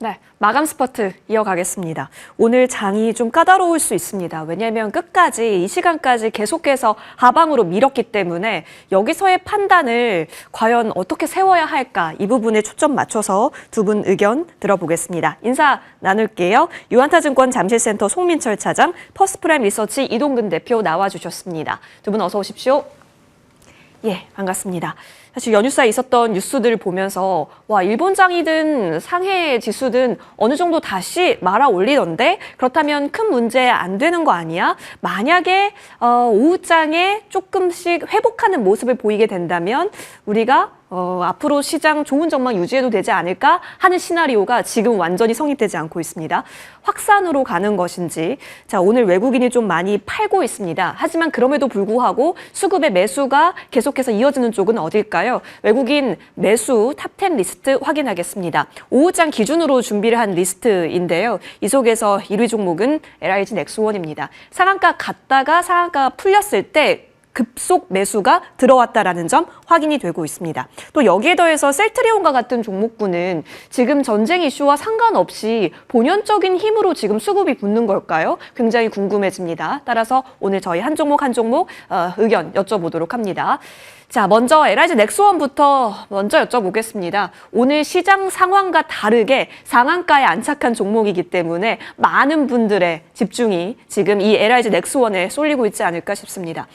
네, 마감 스퍼트 이어가겠습니다. 오늘 장이 좀 까다로울 수 있습니다. 왜냐하면 끝까지 이 시간까지 계속해서 하방으로 밀었기 때문에 여기서의 판단을 과연 어떻게 세워야 할까 이 부분에 초점 맞춰서 두 분 의견 들어보겠습니다. 인사 나눌게요. 유한타증권 잠실센터 송민철 차장, 퍼스트프라임 리서치 이동근 대표 나와주셨습니다. 두 분 어서 오십시오. 예, 반갑습니다. 사실 연휴 사이 있었던 뉴스들을 보면서 와, 일본장이든 상해 지수든 어느 정도 다시 말아 올리던데 그렇다면 큰 문제 안 되는 거 아니야? 만약에 오후장에 조금씩 회복하는 모습을 보이게 된다면 우리가 앞으로 시장 좋은 전망 유지해도 되지 않을까 하는 시나리오가 지금 완전히 성립되지 않고 있습니다. 확산으로 가는 것인지. 자, 오늘 외국인이 좀 많이 팔고 있습니다. 하지만 그럼에도 불구하고 수급의 매수가 계속해서 이어지는 쪽은 어딜까요? 외국인 매수 탑10 리스트 확인하겠습니다. 오후장 기준으로 준비를 한 리스트인데요. 이 속에서 1위 종목은 LIG 넥스원입니다. 상한가 갔다가 상한가가 풀렸을 때 급속 매수가 들어왔다라는 점 확인이 되고 있습니다. 또 여기에 더해서 셀트리온과 같은 종목군은 지금 전쟁 이슈와 상관없이 본연적인 힘으로 지금 수급이 붙는 걸까요? 굉장히 궁금해집니다. 따라서 오늘 저희 한 종목 한 종목 의견 여쭤보도록 합니다. 자, 먼저 LIG 넥스원부터 먼저 여쭤보겠습니다. 오늘 시장 상황과 다르게 상한가에 안착한 종목이기 때문에 많은 분들의 집중이 지금 이 LIG 넥스원에 쏠리고 있지 않을까 싶습니다.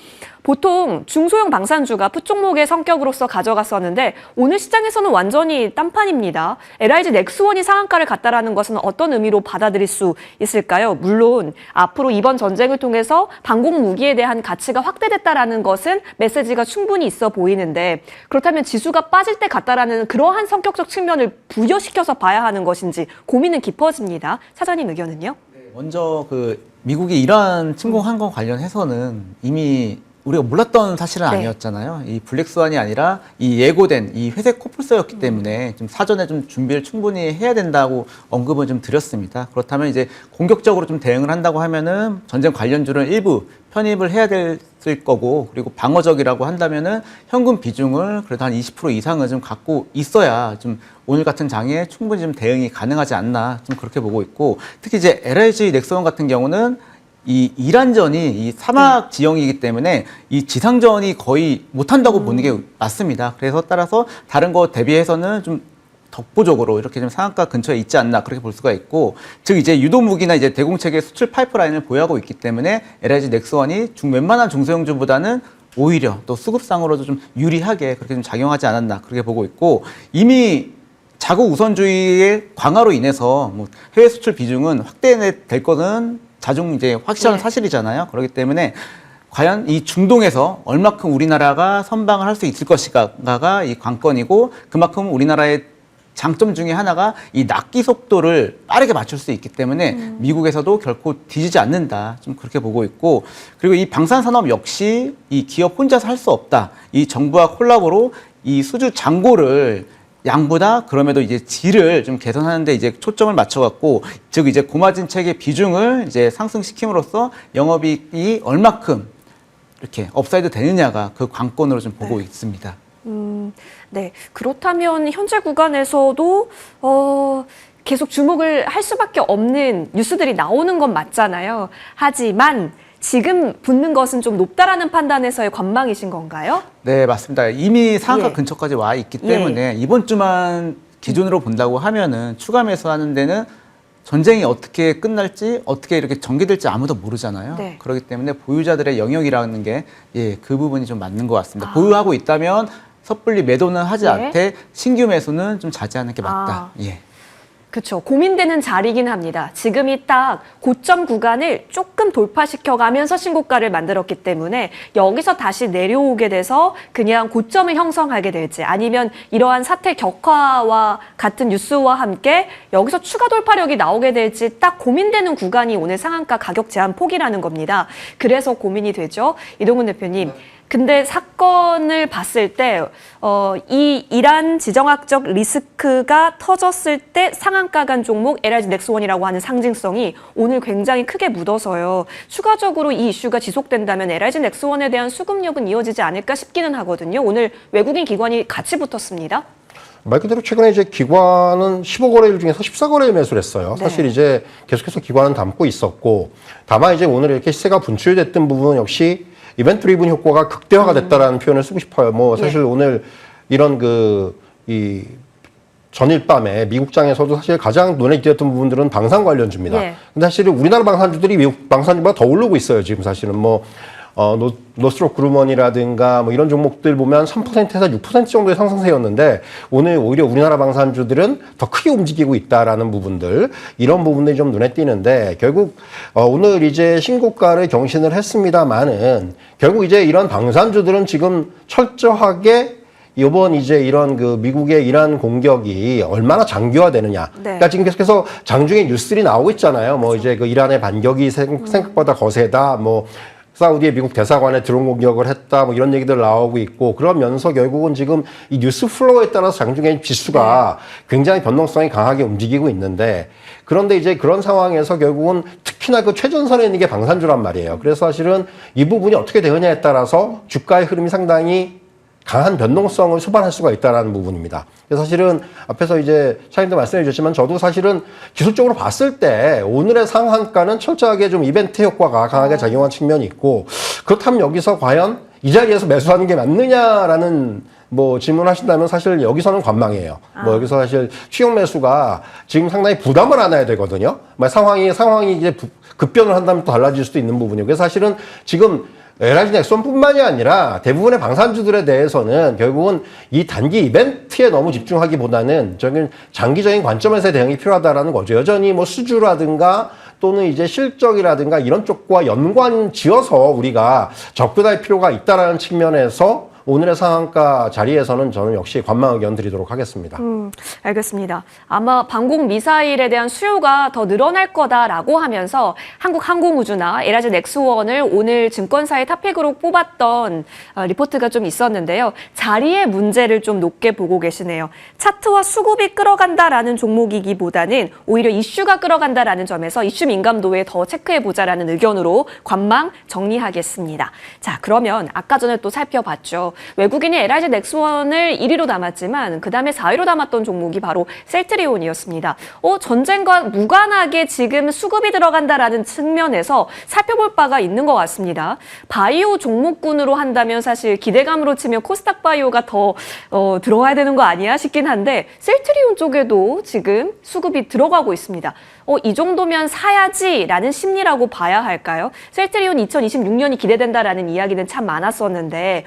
보통 중소형 방산주가 풋종목의 성격으로서 가져갔었는데 오늘 시장에서는 완전히 딴판입니다. LIG 넥스원이 상한가를 갔다라는 것은 어떤 의미로 받아들일 수 있을까요? 물론 앞으로 이번 전쟁을 통해서 방공 무기에 대한 가치가 확대됐다라는 것은 메시지가 충분히 있어 보이는데 그렇다면 지수가 빠질 때 갔다라는 그러한 성격적 측면을 부여시켜서 봐야 하는 것인지 고민은 깊어집니다. 차장님 의견은요? 먼저 미국이 이러한 침공한 거 관련해서는 이미 우리가 몰랐던 사실은 아니었잖아요. 이 블랙스완이 아니라 이 예고된 이 회색 코뿔소였기 때문에 좀 사전에 좀 준비를 충분히 해야 된다고 언급을 좀 드렸습니다. 그렇다면 이제 공격적으로 좀 대응을 한다고 하면은 전쟁 관련주를 일부 편입을 해야 될 거고, 그리고 방어적이라고 한다면은 현금 비중을 그래도 한 20% 이상은 좀 갖고 있어야 좀 오늘 같은 장에 충분히 좀 대응이 가능하지 않나 좀 그렇게 보고 있고, 특히 이제 LIG 넥스원 같은 경우는 이 이란전이 이 사막 지형이기 때문에 이 지상전이 거의 못한다고 보는 게 맞습니다. 그래서 따라서 다른 거 대비해서는 좀 독보적으로 이렇게 좀 상한가 근처에 있지 않나 그렇게 볼 수가 있고, 즉 이제 유도무기나 이제 대공체계 수출 파이프라인을 보유하고 있기 때문에 LIG 넥스원이 웬만한 중소형주보다는 오히려 또 수급상으로도 좀 유리하게 그렇게 좀 작용하지 않았나 그렇게 보고 있고, 이미 자국 우선주의의 강화로 인해서 뭐 해외 수출 비중은 확대될 거는 자중 이제 확실한 사실이잖아요. 그렇기 때문에 과연 이 중동에서 얼마큼 우리나라가 선방을 할 수 있을 것인가가 이 관건이고, 그만큼 우리나라의 장점 중에 하나가 이 납기 속도를 빠르게 맞출 수 있기 때문에 미국에서도 결코 뒤지지 않는다. 좀 그렇게 보고 있고, 그리고 이 방산산업 역시 이 기업 혼자서 할 수 없다. 이 정부와 콜라보로 이 수주 잔고를 양보다 그럼에도 이제 질을 좀 개선하는데 이제 초점을 맞춰갖고, 즉 이제 고마진 체계 비중을 이제 상승시킴으로써 영업이익이 얼마큼 이렇게 업사이드 되느냐가 그 관건으로 좀 보고 있습니다. 네, 그렇다면 현재 구간에서도 계속 주목을 할 수밖에 없는 뉴스들이 나오는 건 맞잖아요. 하지만 지금 붙는 것은 좀 높다라는 판단에서의 관망이신 건가요? 네, 맞습니다. 이미 상한가 근처까지 와 있기 때문에 이번 주만 기준으로 본다고 하면은 추가 매수하는 데는 전쟁이 어떻게 끝날지, 어떻게 이렇게 전개될지 아무도 모르잖아요. 그렇기 때문에 보유자들의 영역이라는 게 그 부분이 좀 맞는 것 같습니다. 보유하고 있다면 섣불리 매도는 하지 않되 신규 매수는 좀 자제하는 게 맞다. 그렇죠. 고민되는 자리이긴 합니다. 지금이 딱 고점 구간을 조금 돌파시켜가면서 신고가를 만들었기 때문에 여기서 다시 내려오게 돼서 그냥 고점을 형성하게 될지, 아니면 이러한 사태 격화와 같은 뉴스와 함께 여기서 추가 돌파력이 나오게 될지 딱 고민되는 구간이 오늘 상한가 가격 제한 폭이라는 겁니다. 그래서 고민이 되죠. 이동근 대표님. 근데 사건을 봤을 때 이 이란 지정학적 리스크가 터졌을 때 상한가 간 종목 LIG 넥스원이라고 하는 상징성이 오늘 굉장히 크게 묻어서요. 추가적으로 이 이슈가 지속된다면 LIG 넥스원에 대한 수급력은 이어지지 않을까 싶기는 하거든요. 오늘 외국인 기관이 같이 붙었습니다. 말 그대로 최근에 이제 기관은 15거래일 중에서 14거래일 매수를 했어요. 네. 사실 이제 계속해서 기관은 담고 있었고, 다만 이제 오늘 이렇게 시세가 분출됐던 부분은 역시 이벤트 리븐 효과가 극대화가 됐다라는 표현을 쓰고 싶어요. 뭐 사실 오늘 이런 이 전일 밤에 미국장에서도 사실 가장 눈에 띄었던 부분들은 방산 관련주입니다. 예. 근데 사실 우리나라 방산주들이 미국 방산주보다 더 오르고 있어요. 지금 사실은 뭐 노스트록 그루먼이라든가 뭐 이런 종목들 보면 3%에서 6% 정도의 상승세였는데 오늘 오히려 우리나라 방산주들은 더 크게 움직이고 있다라는 부분들, 이런 부분들이 좀 눈에 띄는데, 결국 오늘 이제 신고가를 경신을 했습니다만은 결국 이제 이런 방산주들은 지금 철저하게 이번 이제 이런 그 미국의 이란 공격이 얼마나 장기화되느냐. 네. 그러니까 지금 계속해서 장중에 뉴스들이 나오고 있잖아요. 뭐 이제 그 이란의 반격이 생각보다 거세다. 뭐 사우디의 미국 대사관에 드론 공격을 했다. 뭐 이런 얘기들 나오고 있고, 그러면서 결국은 지금 이 뉴스 플로우에 따라서 장중에 지수가 굉장히 변동성이 강하게 움직이고 있는데, 그런데 이제 그런 상황에서 결국은 특히나 그 최전선에 있는 게 방산주란 말이에요. 그래서 사실은 이 부분이 어떻게 되느냐에 따라서 주가의 흐름이 상당히 강한 변동성을 수반할 수가 있다는 부분입니다. 그래서 사실은 앞에서 이제 차장님도 말씀해 주셨지만 저도 사실은 기술적으로 봤을 때 오늘의 상한가는 철저하게 좀 이벤트 효과가 강하게 작용한 측면이 있고, 그렇다면 여기서 과연 이 자리에서 매수하는 게 맞느냐라는 뭐 질문하신다면 사실 여기서는 관망이에요. 뭐 여기서 사실 추격 매수가 지금 상당히 부담을 안아야 되거든요. 상황이 이제 급변을 한다면 또 달라질 수도 있는 부분이고, 그래서 사실은 지금 LIG 넥슨뿐만이 아니라 대부분의 방산주들에 대해서는 결국은 이 단기 이벤트에 너무 집중하기보다는 저는 장기적인 관점에서의 대응이 필요하다라는 거죠. 여전히 뭐 수주라든가 또는 이제 실적이라든가 이런 쪽과 연관 지어서 우리가 접근할 필요가 있다라는 측면에서 오늘의 상한가 자리에서는 저는 역시 관망 의견 드리도록 하겠습니다. 알겠습니다. 아마 방공 미사일에 대한 수요가 더 늘어날 거다라고 하면서 한국항공우주나 LIG 넥스원을 오늘 증권사의 탑픽으로 뽑았던 리포트가 좀 있었는데요. 자리의 문제를 좀 높게 보고 계시네요. 차트와 수급이 끌어간다라는 종목이기보다는 오히려 이슈가 끌어간다라는 점에서 이슈 민감도에 더 체크해보자라는 의견으로 관망 정리하겠습니다. 자, 그러면 아까 전에 또 살펴봤죠. 외국인이 LIG 넥스원을 1위로 담았지만 그 다음에 4위로 담았던 종목이 바로 셀트리온이었습니다. 전쟁과 무관하게 지금 수급이 들어간다라는 측면에서 살펴볼 바가 있는 것 같습니다. 바이오 종목군으로 한다면 사실 기대감으로 치면 코스닥 바이오가 더 들어와야 되는 거 아니야 싶긴 한데, 셀트리온 쪽에도 지금 수급이 들어가고 있습니다. 이 정도면 사야지라는 심리라고 봐야 할까요? 셀트리온 2026년이 기대된다라는 이야기는 참 많았었는데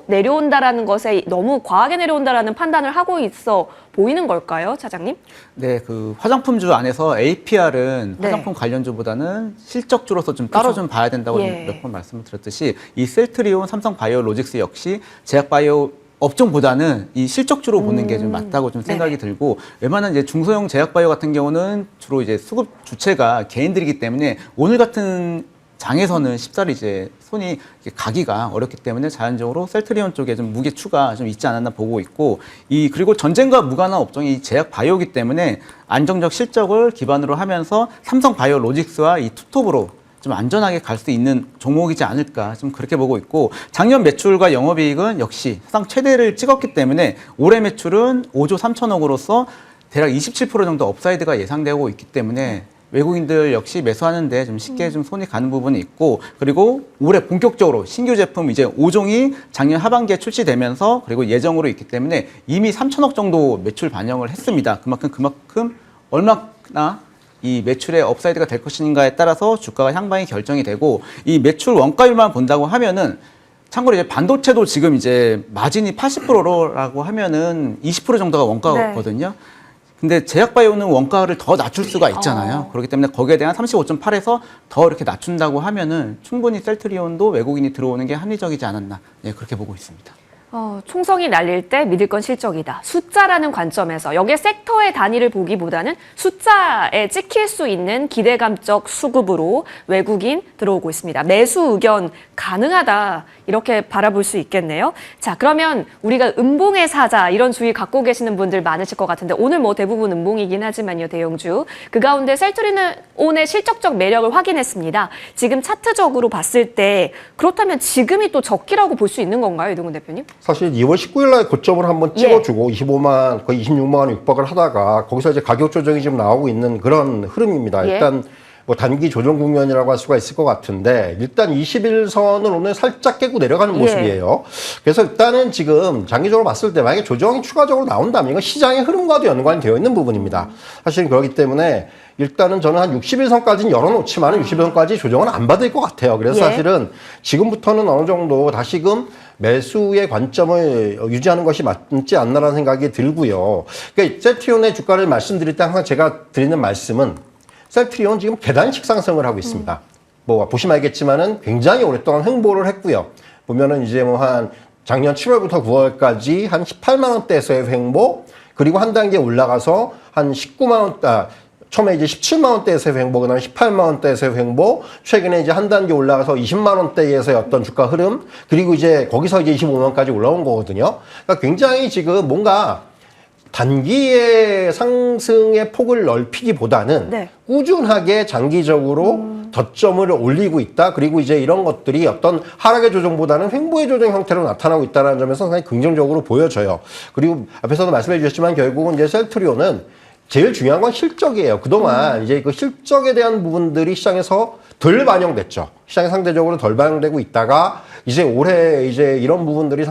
내려온다라는 것에 너무 과하게 내려온다라는 판단을 하고 있어 보이는 걸까요, 차장님? 네, 그 화장품주 안에서 APR은 네. 화장품 관련주보다는 실적주로서 좀 따로 좀 봐야 된다고 예. 몇 번 말씀을 드렸듯이 이 셀트리온, 삼성바이오로직스 역시 제약바이오 업종보다는 이 실적주로 보는 게 좀 맞다고 좀 생각이 들고, 웬만한 이제 중소형 제약바이오 같은 경우는 주로 이제 수급 주체가 개인들이기 때문에 오늘 같은 장에서는 쉽사리 이제 손이 가기가 어렵기 때문에 자연적으로 셀트리온 쪽에 좀 무게추가 좀 있지 않았나 보고 있고, 그리고 전쟁과 무관한 업종이 제약 바이오이기 때문에 안정적 실적을 기반으로 하면서 삼성바이오로직스와 이 투톱으로 좀 안전하게 갈 수 있는 종목이지 않을까 좀 그렇게 보고 있고, 작년 매출과 영업이익은 역시 사상 최대를 찍었기 때문에 올해 매출은 5조 3천억으로서 대략 27% 정도 업사이드가 예상되고 있기 때문에 외국인들 역시 매수하는데 좀 쉽게 좀 손이 가는 부분이 있고, 그리고 올해 본격적으로 신규 제품 이제 5종이 작년 하반기에 출시되면서 그리고 예정으로 있기 때문에 이미 3천억 정도 매출 반영을 했습니다. 그만큼 얼마나 이 매출의 업사이드가 될 것인가에 따라서 주가가 향방이 결정이 되고, 이 매출 원가율만 본다고 하면은 참고로 이제 반도체도 지금 이제 마진이 80%라고 하면은 20% 정도가 원가거든요. 네. 근데 제약바이오는 원가를 더 낮출 수가 있잖아요. 그렇기 때문에 거기에 대한 35.8에서 더 이렇게 낮춘다고 하면은 충분히 셀트리온도 외국인이 들어오는 게 합리적이지 않았나, 네, 그렇게 보고 있습니다. 총성이 날릴 때 믿을 건 실적이다. 숫자라는 관점에서 여기에 섹터의 단위를 보기보다는 숫자에 찍힐 수 있는 기대감적 수급으로 외국인 들어오고 있습니다. 매수 의견 가능하다, 이렇게 바라볼 수 있겠네요. 자, 그러면 우리가 음봉의 사자 이런 주의 갖고 계시는 분들 많으실 것 같은데, 오늘 뭐 대부분 음봉이긴 하지만요, 대형주. 그 가운데 셀트리온의 실적적 매력을 확인했습니다. 지금 차트적으로 봤을 때 그렇다면 지금이 또 적기라고 볼 수 있는 건가요, 이동훈 대표님? 사실 2월 19일 날 고점을 한번 찍어주고 25만 거의 26만 원 육박을 하다가 거기서 이제 가격 조정이 지금 나오고 있는 그런 흐름입니다. 일단 뭐 단기 조정 국면이라고 할 수가 있을 것 같은데 일단 21선을 오늘 살짝 깨고 내려가는 모습이에요. 그래서 일단은 지금 장기적으로 봤을 때 만약에 조정이 추가적으로 나온다면 이건 시장의 흐름과도 연관이 되어 있는 부분입니다. 사실은 그렇기 때문에 일단은 저는 한 61선까지는 열어놓지만 61선까지 조정은 안 받을 것 같아요. 그래서 사실은 지금부터는 어느 정도 다시금 매수의 관점을 유지하는 것이 맞지 않나라는 생각이 들고요. 그러니까 셀트리온의 주가를 말씀드릴 때 항상 제가 드리는 말씀은 셀트리온 지금 계단식 상승을 하고 있습니다. 뭐 보시면 알겠지만은 굉장히 오랫동안 횡보를 했고요. 보면은 이제 뭐 한 작년 7월부터 9월까지 한 18만 원대에서의 횡보, 그리고 한 단계 올라가서 한 19만 원, 처음에 이제 17만 원대에서의 횡보, 그다음에 18만 원대에서의 횡보, 최근에 이제 한 단계 올라가서 20만 원대에서의 어떤 주가 흐름, 그리고 이제 거기서 이제 25만 원까지 올라온 거거든요. 그러니까 굉장히 지금 뭔가 단기의 상승의 폭을 넓히기보다는 꾸준하게 장기적으로 저점을 올리고 있다. 그리고 이제 이런 것들이 어떤 하락의 조정보다는 횡보의 조정 형태로 나타나고 있다는 점에서 상당히 긍정적으로 보여져요. 그리고 앞에서도 말씀해 주셨지만 결국은 이제 셀트리온은 제일 중요한 건 실적이에요. 그동안 이제 그 실적에 대한 부분들이 시장에서 덜 반영됐죠. 시장에 상대적으로 덜 반영되고 있다가 이제 올해 이제 이런 부분들이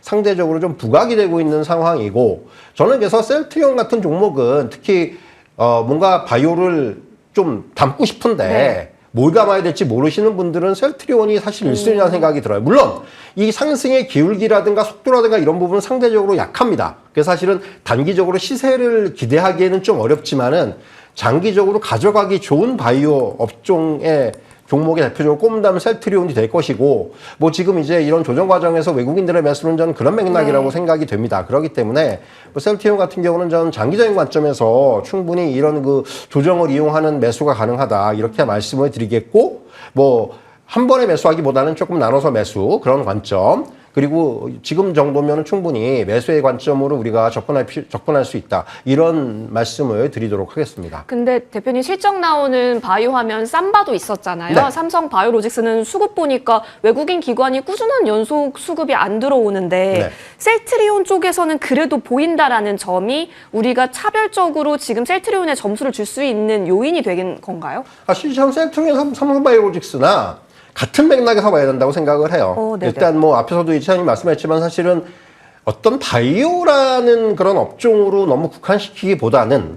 상대적으로 좀 부각이 되고 있는 상황이고, 저는 그래서 셀트리온 같은 종목은 특히 뭔가 바이오를 좀 담고 싶은데 뭘 담아야 될지 모르시는 분들은 셀트리온이 사실 1순위라는 생각이 들어요. 물론 이 상승의 기울기라든가 속도라든가 이런 부분은 상대적으로 약합니다. 그래서 사실은 단기적으로 시세를 기대하기에는 좀 어렵지만은 장기적으로 가져가기 좋은 바이오 업종의 종목의 대표적으로 꼽는다면 셀트리온이 될 것이고, 뭐 지금 이제 이런 조정 과정에서 외국인들의 매수는 저는 그런 맥락이라고 생각이 됩니다. 그렇기 때문에 뭐 셀트리온 같은 경우는 저는 장기적인 관점에서 충분히 이런 그 조정을 이용하는 매수가 가능하다, 이렇게 말씀을 드리겠고, 뭐 한 번에 매수하기보다는 조금 나눠서 매수, 그런 관점, 그리고 지금 정도면 충분히 매수의 관점으로 우리가 접근할 수 있다, 이런 말씀을 드리도록 하겠습니다. 근데 대표님 실적 나오는 바이오 하면 삼바도 있었잖아요. 삼성 바이오로직스는 수급 보니까 외국인 기관이 꾸준한 연속 수급이 안 들어오는데 셀트리온 쪽에서는 그래도 보인다라는 점이 우리가 차별적으로 지금 셀트리온에 점수를 줄 수 있는 요인이 되는 건가요? 실제로 셀트리온, 삼성 바이오로직스나 같은 맥락에서 봐야 된다고 생각을 해요. 일단 뭐 앞에서도 이차장님 말씀하셨지만 사실은 어떤 바이오라는 그런 업종으로 너무 국한시키기보다는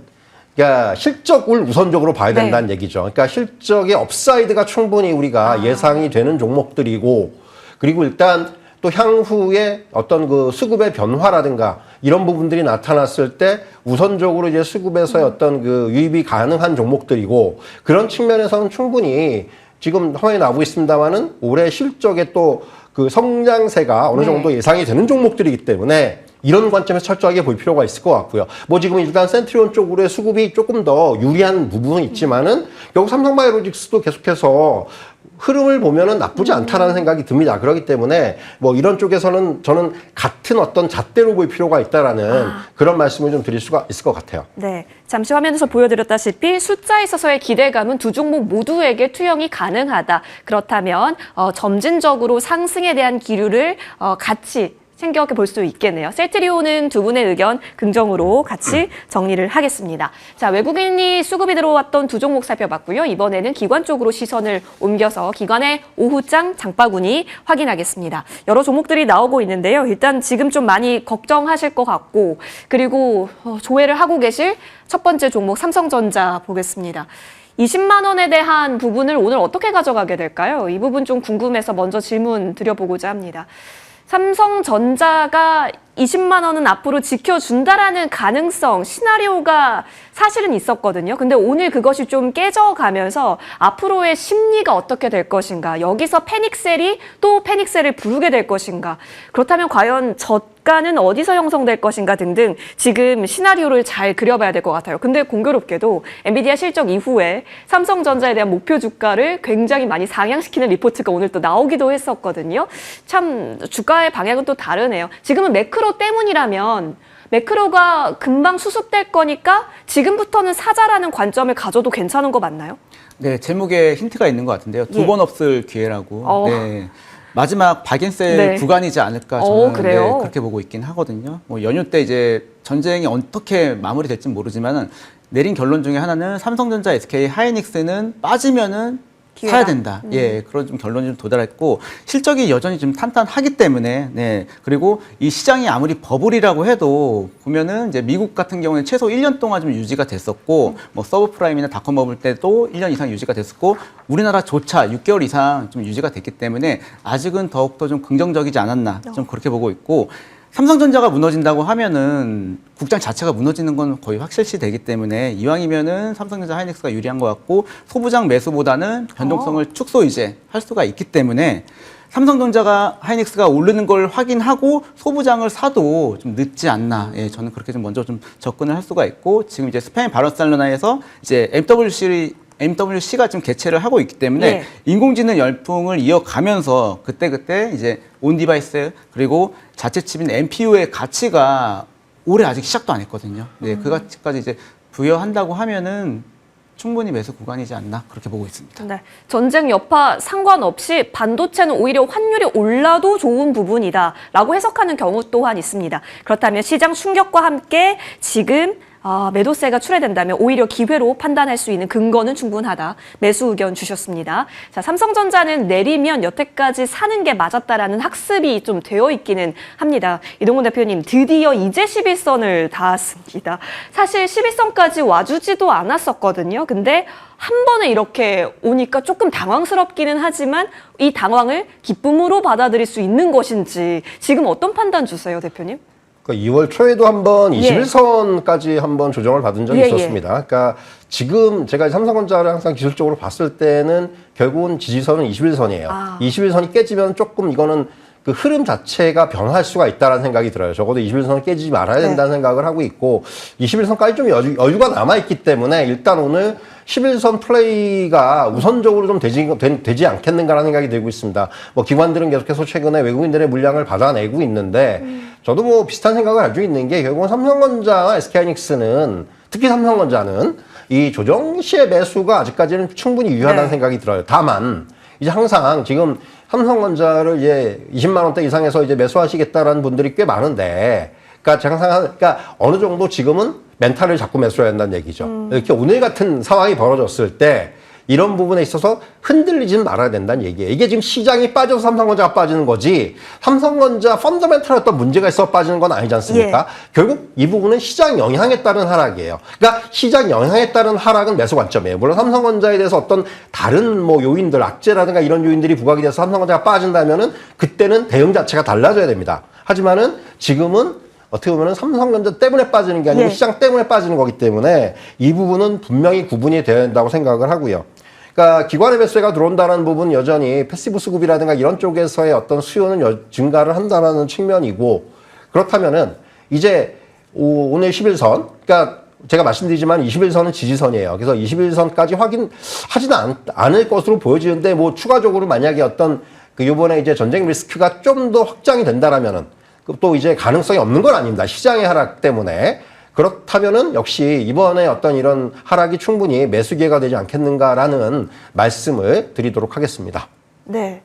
그러니까 실적을 우선적으로 봐야 된다는 얘기죠. 그러니까 실적의 업사이드가 충분히 우리가 예상이 되는 종목들이고, 그리고 일단 또 향후에 어떤 그 수급의 변화라든가 이런 부분들이 나타났을 때 우선적으로 이제 수급에서의 어떤 그 유입이 가능한 종목들이고, 그런 측면에서는 충분히 지금 화면에 나오고 있습니다만은 올해 실적에 또 그 성장세가 어느 정도 예상이 되는 종목들이기 때문에 이런 관점에서 철저하게 볼 필요가 있을 것 같고요. 뭐 지금 일단 셀트리온 쪽으로의 수급이 조금 더 유리한 부분은 있지만은 결국 삼성바이오로직스도 계속해서 흐름을 보면은 나쁘지 않다라는 생각이 듭니다. 그렇기 때문에 뭐 이런 쪽에서는 저는 같은 어떤 잣대로 볼 필요가 있다라는 그런 말씀을 좀 드릴 수가 있을 것 같아요. 네, 잠시 화면에서 보여드렸다시피 숫자에 있어서의 기대감은 두 종목 모두에게 투영이 가능하다. 그렇다면 점진적으로 상승에 대한 기류를 같이 챙겨볼 수 있겠네요. 셀트리온은 두 분의 의견 긍정으로 같이 정리를 하겠습니다. 자, 외국인이 수급이 들어왔던 두 종목 살펴봤고요. 이번에는 기관 쪽으로 시선을 옮겨서 기관의 오후장 장바구니 확인하겠습니다. 여러 종목들이 나오고 있는데요. 일단 지금 좀 많이 걱정하실 것 같고, 그리고 조회를 하고 계실 첫 번째 종목 삼성전자 보겠습니다. 20만 원에 대한 부분을 오늘 어떻게 가져가게 될까요? 이 부분 좀 궁금해서 먼저 질문 드려보고자 합니다. 삼성전자가 20만 원은 앞으로 지켜준다라는 가능성, 시나리오가 사실은 있었거든요. 근데 오늘 그것이 좀 깨져가면서 앞으로의 심리가 어떻게 될 것인가, 여기서 패닉셀이 또 패닉셀을 부르게 될 것인가, 그렇다면 과연 저가는 어디서 형성될 것인가 등등 지금 시나리오를 잘 그려봐야 될 것 같아요. 근데 공교롭게도 엔비디아 실적 이후에 삼성전자에 대한 목표 주가를 굉장히 많이 상향시키는 리포트가 오늘 또 나오기도 했었거든요. 참 주가의 방향은 또 다르네요. 지금은 매크로 때문이라면 매크로가 금방 수습될 거니까 지금부터는 사자라는 관점을 가져도 괜찮은 거 맞나요? 네, 제목에 힌트가 있는 것 같은데요. 두 번 없을 기회라고. 네. 마지막 박앤셀 네. 구간이지 않을까 오, 저는 그래요? 그렇게 보고 있긴 하거든요. 뭐 연휴 때 이제 전쟁이 어떻게 마무리될지는 모르지만은 내린 결론 중에 하나는 삼성전자, SK 하이닉스는 빠지면은 기회다. 사야 된다. 예, 그런 좀 결론이 좀 도달했고 실적이 여전히 좀 탄탄하기 때문에 네. 그리고 이 시장이 아무리 버블이라고 해도 보면은 이제 미국 같은 경우는 최소 1년 동안 좀 유지가 됐었고 뭐 서브프라임이나 닷컴 버블 때도 1년 이상 유지가 됐었고 우리나라조차 6개월 이상 좀 유지가 됐기 때문에 아직은 더욱더 좀 긍정적이지 않았나 좀 그렇게 보고 있고 삼성전자가 무너진다고 하면은 국장 자체가 무너지는 건 거의 확실시 되기 때문에 이왕이면은 삼성전자 하이닉스가 유리한 것 같고 소부장 매수보다는 변동성을 축소 이제 할 수가 있기 때문에 삼성전자가 하이닉스가 오르는 걸 확인하고 소부장을 사도 좀 늦지 않나. 예, 저는 그렇게 좀 먼저 좀 접근을 할 수가 있고 지금 이제 스페인 바르셀로나에서 이제 MWC가 지금 개최를 하고 있기 때문에 예. 인공지능 열풍을 이어가면서 그때 이제 온 디바이스 그리고 자체 칩인 NPU의 가치가 올해 아직 시작도 안 했거든요. 네, 그 가치까지 이제 부여한다고 하면은 충분히 매수 구간이지 않나 그렇게 보고 있습니다. 네. 전쟁 여파 상관없이 반도체는 오히려 환율이 올라도 좋은 부분이다라고 해석하는 경우 또한 있습니다. 그렇다면 시장 충격과 함께 지금 매도세가 출회된다면 오히려 기회로 판단할 수 있는 근거는 충분하다. 매수 의견 주셨습니다. 자, 삼성전자는 내리면 여태까지 사는 게 맞았다라는 학습이 좀 되어 있기는 합니다. 이동훈 대표님, 드디어 이제 11선을 닿았습니다. 사실 11선까지 와주지도 않았었거든요. 근데 한 번에 이렇게 오니까 조금 당황스럽기는 하지만 이 당황을 기쁨으로 받아들일 수 있는 것인지 지금 어떤 판단 주세요, 대표님? 그러니까 2월 초에도 한번 예. 21선까지 한번 조정을 받은 적이 예, 있었습니다. 그러니까 지금 제가 삼성전자를 항상 기술적으로 봤을 때는 결국은 지지선은 21선이에요. 21선이 깨지면 조금 이거는 그 흐름 자체가 변할 수가 있다는 생각이 들어요. 적어도 21선을 깨지지 말아야 된다는 생각을 하고 있고 21선까지 좀 여유가 남아있기 때문에 일단 오늘 11선 플레이가 우선적으로 좀 되지 않겠는가라는 생각이 들고 있습니다. 뭐 기관들은 계속해서 최근에 외국인들의 물량을 받아내고 있는데 저도 뭐 비슷한 생각을 가지고 있는 게 결국은 삼성전자와 SK하이닉스는 특히 삼성전자는 이 조정 시의 매수가 아직까지는 충분히 유효하다는 생각이 들어요. 다만 이제 항상 지금 삼성전자를 이제 20만 원대 이상에서 이제 매수하시겠다라는 분들이 꽤 많은데, 그러니까 제가 그러니까 어느 정도 지금은 멘탈을 잡고 매수해야 한다는 얘기죠. 이렇게 오늘 같은 상황이 벌어졌을 때 이런 부분에 있어서 흔들리지는 말아야 된다는 얘기예요. 이게 지금 시장이 빠져서 삼성전자가 빠지는 거지 삼성전자 펀더멘탈 어떤 문제가 있어 빠지는 건 아니지 않습니까? 예. 결국 이 부분은 시장 영향에 따른 하락이에요. 그러니까 시장 영향에 따른 하락은 매수 관점이에요. 물론 삼성전자에 대해서 어떤 다른 뭐 요인들, 악재라든가 이런 요인들이 부각이 돼서 삼성전자가 빠진다면은 그때는 대응 자체가 달라져야 됩니다. 하지만은 지금은 어떻게 보면 삼성전자 때문에 빠지는 게 아니고 시장 때문에 빠지는 거기 때문에 이 부분은 분명히 구분이 되어야 된다고 생각을 하고요. 그러니까 기관의 매수가 들어온다는 부분은 여전히 패시브 수급이라든가 이런 쪽에서의 어떤 수요는 증가를 한다는 측면이고, 그렇다면은 이제 오늘 11선, 그러니까 제가 말씀드리지만 21선은 지지선이에요. 그래서 21선까지 확인하지는 않을 것으로 보여지는데, 뭐 추가적으로 만약에 어떤 그 요번에 이제 전쟁 리스크가 좀 더 확장이 된다라면은 또 이제 가능성이 없는 건 아닙니다. 시장의 하락 때문에. 그렇다면은 역시 이번에 어떤 이런 하락이 충분히 매수 기회가 되지 않겠는가라는 말씀을 드리도록 하겠습니다. 네.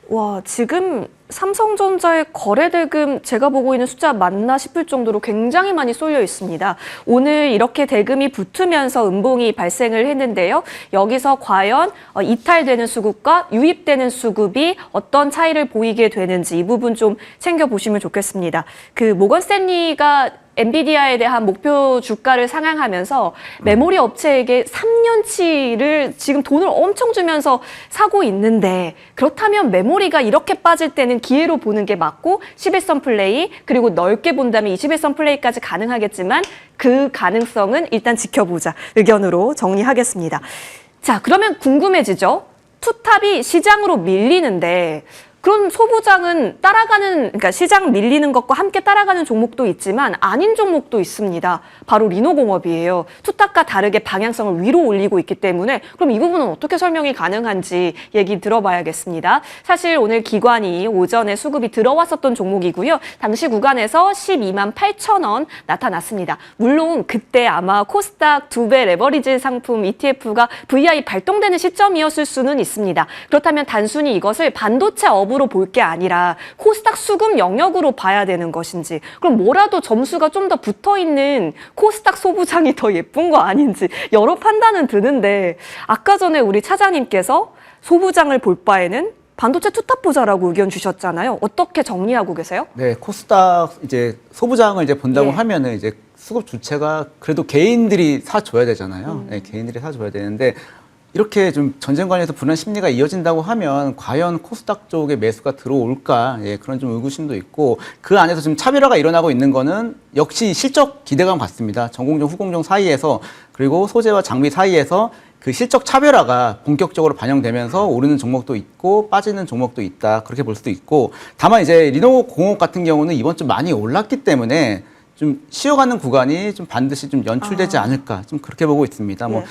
와, 지금 삼성전자의 거래대금 제가 보고 있는 숫자 맞나 싶을 정도로 굉장히 많이 쏠려 있습니다. 오늘 이렇게 대금이 붙으면서 음봉이 발생을 했는데요. 여기서 과연 이탈되는 수급과 유입되는 수급이 어떤 차이를 보이게 되는지 이 부분 좀 챙겨보시면 좋겠습니다. 그 모건 스탠리가 엔비디아에 대한 목표 주가를 상향하면서 메모리 업체에게 3년치를 지금 돈을 엄청 주면서 사고 있는데, 그렇다면 메모리가 이렇게 빠질 때는 기회로 보는 게 맞고 11선 플레이, 그리고 넓게 본다면 21선 플레이까지 가능하겠지만 그 가능성은 일단 지켜보자 의견으로 정리하겠습니다. 자, 그러면 궁금해지죠? 투탑이 시장으로 밀리는데 그럼 소부장은 그러니까 시장 밀리는 것과 함께 따라가는 종목도 있지만 아닌 종목도 있습니다. 바로 리노공업이에요. 투탑과 다르게 방향성을 위로 올리고 있기 때문에 그럼 이 부분은 어떻게 설명이 가능한지 얘기 들어봐야겠습니다. 사실 오늘 기관이 오전에 수급이 들어왔었던 종목이고요. 당시 구간에서 12만 8천 원 나타났습니다. 물론 그때 아마 코스닥 2배 레버리지 상품 ETF가 VI 발동되는 시점이었을 수는 있습니다. 그렇다면 단순히 이것을 반도체 업으로 구간으로 볼 게 아니라 코스닥 수급 영역으로 봐야 되는 것인지, 그럼 뭐라도 점수가 좀 더 붙어있는 코스닥 소부장이 더 예쁜 거 아닌지 여러 판단은 드는데, 아까 전에 우리 차장님께서 소부장을 볼 바에는 반도체 투탑 보자라고 의견 주셨잖아요. 어떻게 정리하고 계세요? 네, 코스닥 이제 소부장을 이제 본다고 예. 하면은 이제 수급 주체가 그래도 개인들이 사줘야 되잖아요. 네, 개인들이 사줘야 되는데 이렇게 좀 전쟁 관련해서 불안 심리가 이어진다고 하면 과연 코스닥 쪽에 매수가 들어올까? 예, 그런 좀 의구심도 있고, 그 안에서 지금 차별화가 일어나고 있는 거는 역시 실적 기대감 같습니다. 전공정, 후공정 사이에서, 그리고 소재와 장비 사이에서 그 실적 차별화가 본격적으로 반영되면서 오르는 종목도 있고 빠지는 종목도 있다, 그렇게 볼 수도 있고, 다만 이제 리노공업 같은 경우는 이번 주 많이 올랐기 때문에 좀 쉬어가는 구간이 좀 반드시 좀 연출되지 않을까, 좀 그렇게 보고 있습니다. 뭐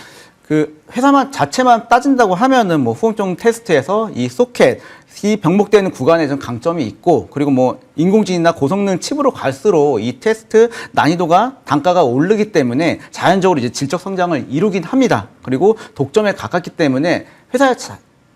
그 회사만 자체만 따진다고 하면은 뭐 후공정 테스트에서 이 소켓, 이 병목되는 구간에 좀 강점이 있고, 그리고 뭐 인공지능이나 고성능 칩으로 갈수록 이 테스트 난이도가 단가가 오르기 때문에 자연적으로 이제 질적 성장을 이루긴 합니다. 그리고 독점에 가깝기 때문에 회사의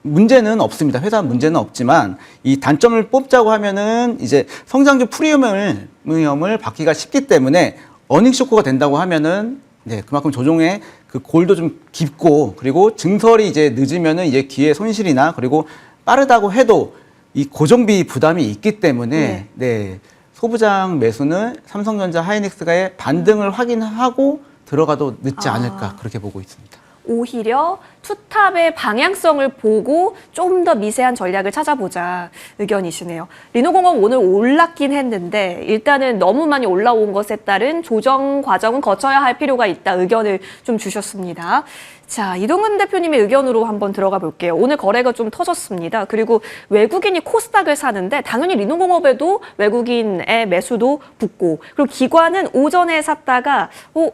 문제는 없습니다. 회사 문제는 없지만 이 단점을 뽑자고 하면은 이제 성장주 프리미엄을 받기가 쉽기 때문에 어닝 쇼크가 된다고 하면은 네, 그만큼 조정의 그 골도 좀 깊고, 그리고 증설이 이제 늦으면은 이제 기회 손실이나, 그리고 빠르다고 해도 이 고정비 부담이 있기 때문에 네, 소부장 매수는 삼성전자, 하이닉스가의 반등을 확인하고 들어가도 늦지 않을까, 그렇게 보고 있습니다. 오히려 투탑의 방향성을 보고 좀 더 미세한 전략을 찾아보자 의견이시네요. 리노공업 오늘 올랐긴 했는데 일단은 너무 많이 올라온 것에 따른 조정 과정은 거쳐야 할 필요가 있다 의견을 좀 주셨습니다. 자, 이동근 대표님의 의견으로 한번 들어가 볼게요. 오늘 거래가 좀 터졌습니다. 그리고 외국인이 코스닥을 사는데 당연히 리노공업에도 외국인의 매수도 붙고, 그리고 기관은 오전에 샀다가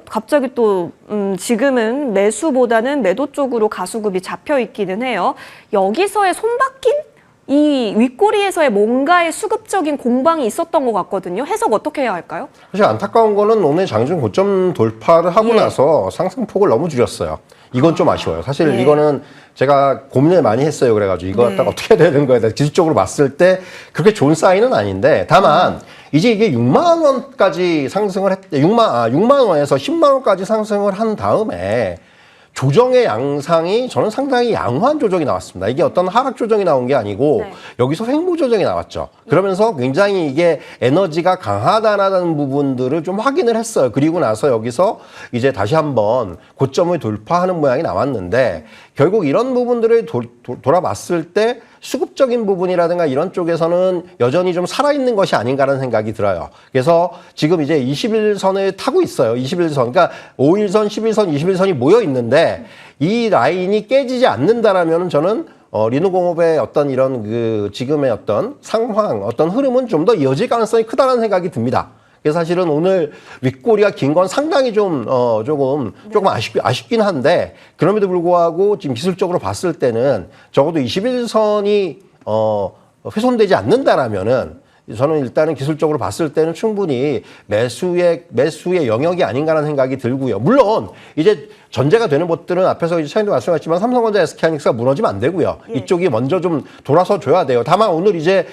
갑자기 또 지금은 매수보다는 매도 쪽으로 가수급이 잡혀 있기는 해요. 여기서의 손바뀐 이 윗꼬리에서의 뭔가의 수급적인 공방이 있었던 것 같거든요. 해석 어떻게 해야 할까요? 사실 안타까운 거는 오늘 장중 고점 돌파를 하고 나서 상승폭을 너무 줄였어요. 이건 좀 아쉬워요. 사실 이거는 제가 고민을 많이 했어요. 그래가지고 이거 딱 어떻게 해야 되는 거에 대해서 기술적으로 봤을 때 그렇게 좋은 사인은 아닌데, 다만 이제 이게 6만 원까지 상승을 6만 원에서 10만 원까지 상승을 한 다음에 조정의 양상이 저는 상당히 양호한 조정이 나왔습니다. 이게 어떤 하락 조정이 나온 게 아니고 여기서 횡보 조정이 나왔죠. 그러면서 굉장히 이게 에너지가 강하다라는 부분들을 좀 확인을 했어요. 그리고 나서 여기서 이제 다시 한번 고점을 돌파하는 모양이 나왔는데, 결국 이런 부분들을 돌아봤을 때 수급적인 부분이라든가 이런 쪽에서는 여전히 좀 살아있는 것이 아닌가라는 생각이 들어요. 그래서 지금 이제 21선을 타고 있어요. 21선. 그러니까 5일선, 11선, 21선이 모여 있는데 이 라인이 깨지지 않는다라면 저는 리노공업의 어떤 이런 그 지금의 어떤 상황, 어떤 흐름은 좀 더 이어질 가능성이 크다는 생각이 듭니다. 그래서 사실은 오늘 윗꼬리가 긴 건 상당히 조금 아쉽긴 한데, 그럼에도 불구하고 지금 기술적으로 봤을 때는 적어도 21선이 훼손되지 않는다라면은 저는 일단은 기술적으로 봤을 때는 충분히 매수의 영역이 아닌가라는 생각이 들고요. 물론 이제 전제가 되는 것들은 앞에서 이제 차장님도 말씀하셨지만 삼성전자, SK하이닉스가 무너지면 안 되고요. 이쪽이 먼저 좀 돌아서 줘야 돼요. 다만 오늘 이제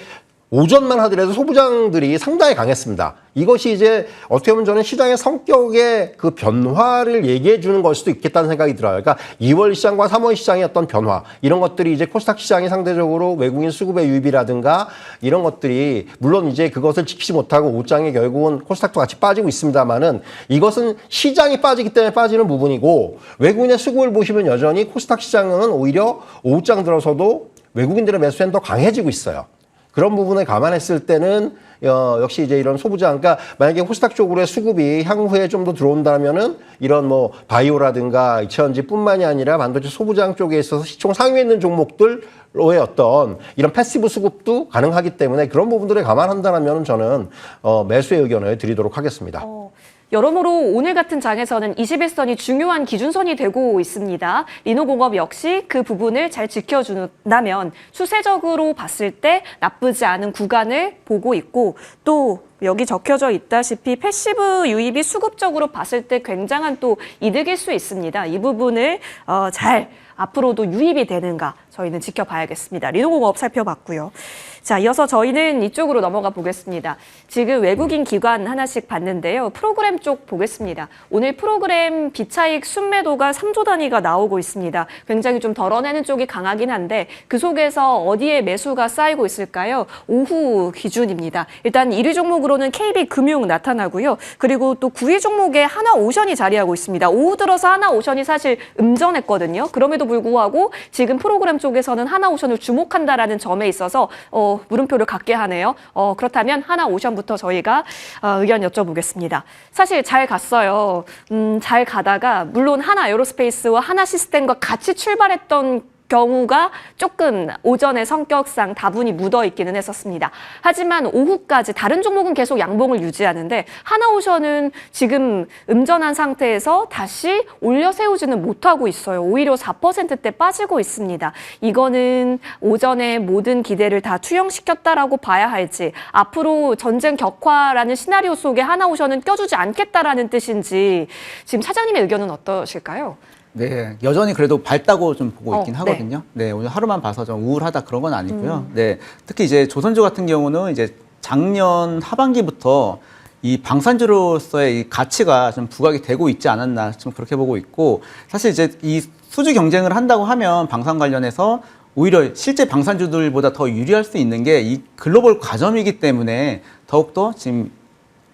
오전만 하더라도 소부장들이 상당히 강했습니다. 이것이 이제 어떻게 보면 저는 시장의 성격의 그 변화를 얘기해 주는 걸 수도 있겠다는 생각이 들어요. 그러니까 2월 시장과 3월 시장의 어떤 변화, 이런 것들이 이제 코스닥 시장이 상대적으로 외국인 수급의 유입이라든가 이런 것들이, 물론 이제 그것을 지키지 못하고 오장에 결국은 코스닥도 같이 빠지고 있습니다만은, 이것은 시장이 빠지기 때문에 빠지는 부분이고, 외국인의 수급을 보시면 여전히 코스닥 시장은 오히려 오후장 들어서도 외국인들의 매수세는 더 강해지고 있어요. 그런 부분을 감안했을 때는 역시 이제 이런 소부장, 그러니까 만약에 코스닥 쪽으로의 수급이 향후에 좀 더 들어온다면은 이런 뭐 바이오라든가 이차전지뿐만이 아니라 반도체 소부장 쪽에 있어서 시총 상위에 있는 종목들로의 어떤 이런 패시브 수급도 가능하기 때문에 그런 부분들을 감안한다면 저는 매수의 의견을 드리도록 하겠습니다. 여러모로 오늘 같은 장에서는 21선이 중요한 기준선이 되고 있습니다. 리노공업 역시 그 부분을 잘 지켜준다면 추세적으로 봤을 때 나쁘지 않은 구간을 보고 있고, 또 여기 적혀져 있다시피 패시브 유입이 수급적으로 봤을 때 굉장한 또 이득일 수 있습니다. 이 부분을 잘 앞으로도 유입이 되는가 저희는 지켜봐야겠습니다. 리노공업 살펴봤고요. 자, 이어서 저희는 이쪽으로 넘어가 보겠습니다. 지금 외국인 기관 하나씩 봤는데요. 프로그램 쪽 보겠습니다. 오늘 프로그램 비차익 순매도가 3조 단위가 나오고 있습니다. 굉장히 좀 덜어내는 쪽이 강하긴 한데 그 속에서 어디에 매수가 쌓이고 있을까요? 오후 기준입니다. 일단 1위 종목으로는 KB금융 나타나고요. 그리고 또 9위 종목에 하나오션이 자리하고 있습니다. 오후 들어서 하나오션이 사실 음전했거든요. 그럼에도 불구하고 지금 프로그램 쪽에서는 하나오션을 주목한다라는 점에 있어서 물음표를 갖게 하네요. 그렇다면 하나오션부터 저희가 의견 여쭤보겠습니다. 사실 잘 갔어요. 잘 가다가 물론 하나에어로스페이스와 하나시스템과 같이 출발했던 경우가 조금 오전의 성격상 다분히 묻어있기는 했었습니다. 하지만 오후까지 다른 종목은 계속 양봉을 유지하는데 하나오션은 지금 음전한 상태에서 다시 올려 세우지는 못하고 있어요. 오히려 4%대 빠지고 있습니다. 이거는 오전에 모든 기대를 다 투영시켰다라고 봐야 할지 앞으로 전쟁 격화라는 시나리오 속에 하나오션은 껴주지 않겠다라는 뜻인지 지금 사장님의 의견은 어떠실까요? 네, 여전히 그래도 밝다고 좀 보고 있긴 네. 하거든요. 네, 오늘 하루만 봐서 좀 우울하다 그런 건 아니고요. 네, 특히 이제 조선주 같은 경우는 이제 작년 하반기부터 이 방산주로서의 이 가치가 좀 부각이 되고 있지 않았나 좀 그렇게 보고 있고, 사실 이제 이 수주 경쟁을 한다고 하면 방산 관련해서 오히려 실제 방산주들보다 더 유리할 수 있는 게 이 글로벌 과점이기 때문에 더욱더 지금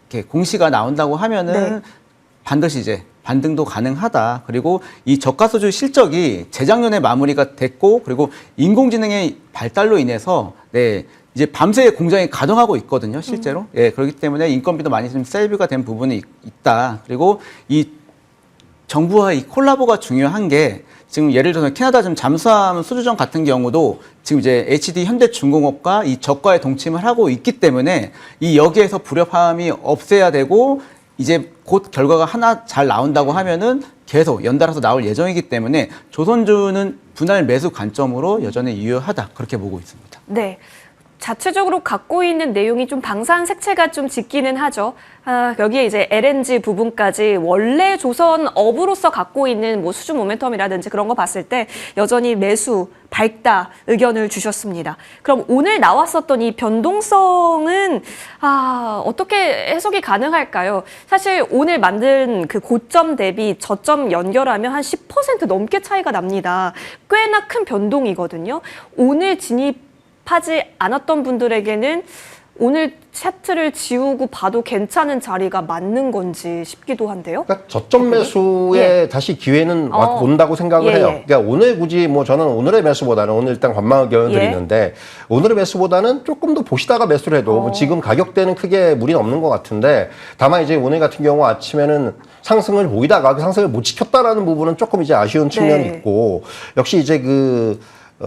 이렇게 공시가 나온다고 하면은 네. 반드시 이제 반등도 가능하다. 그리고 이 저가소주 실적이 재작년에 마무리가 됐고, 그리고 인공지능의 발달로 인해서 네, 이제 밤새 공장이 가동하고 있거든요, 실제로. 예, 그렇기 때문에 인건비도 많이 좀 세이브가 된 부분이 있다. 그리고 이 정부와 이 콜라보가 중요한 게 지금 예를 들어서 캐나다 좀 잠수함 수주전 같은 경우도 지금 이제 HD 현대중공업과 이 저가에 동침을 하고 있기 때문에 이 여기에서 불협화음이 없애야 되고, 이제 곧 결과가 하나 잘 나온다고 하면은 계속 연달아서 나올 예정이기 때문에 조선주는 분할 매수 관점으로 여전히 유효하다, 그렇게 보고 있습니다. 네. 자체적으로 갖고 있는 내용이 좀 방산 색채가 좀 짙기는 하죠. 여기에 이제 LNG 부분까지 원래 조선업으로서 갖고 있는 뭐 수주 모멘텀이라든지 그런 거 봤을 때 여전히 매수 밝다 의견을 주셨습니다. 그럼 오늘 나왔었던 이 변동성은 어떻게 해석이 가능할까요? 사실 오늘 만든 그 고점 대비 저점 연결하면 한 10% 넘게 차이가 납니다. 꽤나 큰 변동이거든요. 오늘 진입하지 않았던 분들에게는 오늘 차트를 지우고 봐도 괜찮은 자리가 맞는 건지 싶기도 한데요. 그러니까 저점 매수에 다시 기회는 온다고 생각을 해요. 그러니까 오늘 굳이 뭐 저는 오늘의 매수보다는 오늘 일단 관망 의견을 드리는데 오늘의 매수보다는 조금 더 보시다가 매수를 해도 뭐 지금 가격대는 크게 무리는 없는 것 같은데, 다만 이제 오늘 같은 경우 아침에는 상승을 보이다가 그 상승을 못 지켰다라는 부분은 조금 이제 아쉬운 측면이 있고, 역시 이제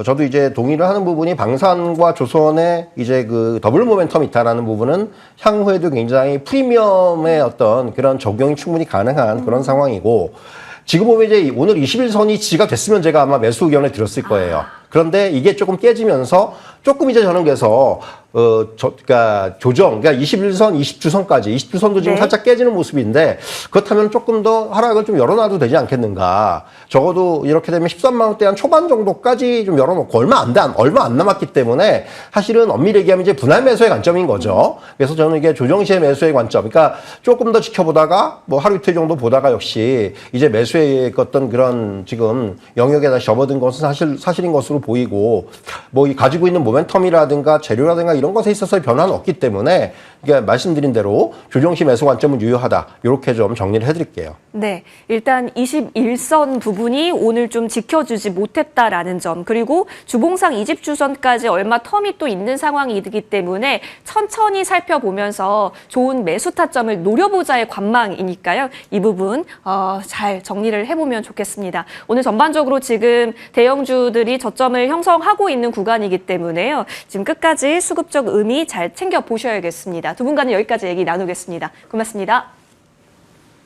저도 이제 동의를 하는 부분이 방산과 조선의 이제 그 더블 모멘텀이 있다라는 부분은 향후에도 굉장히 프리미엄의 어떤 그런 적용이 충분히 가능한 그런 상황이고, 지금 보면 이제 오늘 21선이 지가 됐으면 제가 아마 매수 의견을 드렸을 거예요. 그런데 이게 조금 깨지면서 조금 이제 저는 그래서 그러니까 조정, 그러니까 21선, 20주선까지, 20주선도 지금 살짝 깨지는 모습인데, 그렇다면 조금 더 하락을 좀 열어놔도 되지 않겠는가. 적어도 이렇게 되면 13만 원대 한 초반 정도까지 좀 열어놓고 얼마 안 남았기 때문에 사실은 엄밀히 얘기하면 이제 분할 매수의 관점인 거죠. 그래서 저는 이게 조정 시의 매수의 관점, 그러니까 조금 더 지켜보다가 뭐 하루 이틀 정도 보다가 역시 이제 매수의 어떤 그런 지금 영역에 다시 접어든 것은 사실인 것으로 보이고, 뭐 이 가지고 있는 모멘텀이라든가 재료라든가 이런 것에 있어서 변화는 없기 때문에 이게 말씀드린 대로 조정 시 매수 관점은 유효하다. 이렇게 좀 정리를 해드릴게요. 네, 일단 21선 부분이 오늘 좀 지켜주지 못했다라는 점, 그리고 주봉상 20주선까지 얼마 텀이 또 있는 상황이기 때문에 천천히 살펴보면서 좋은 매수 타점을 노려보자의 관망이니까요. 이 부분 잘 정리를 해보면 좋겠습니다. 오늘 전반적으로 지금 대형주들이 저점을 형성하고 있는 구간이기 때문에요. 지금 끝까지 수급적 의미 잘 챙겨보셔야겠습니다. 두 분과는 여기까지 얘기 나누겠습니다. 고맙습니다.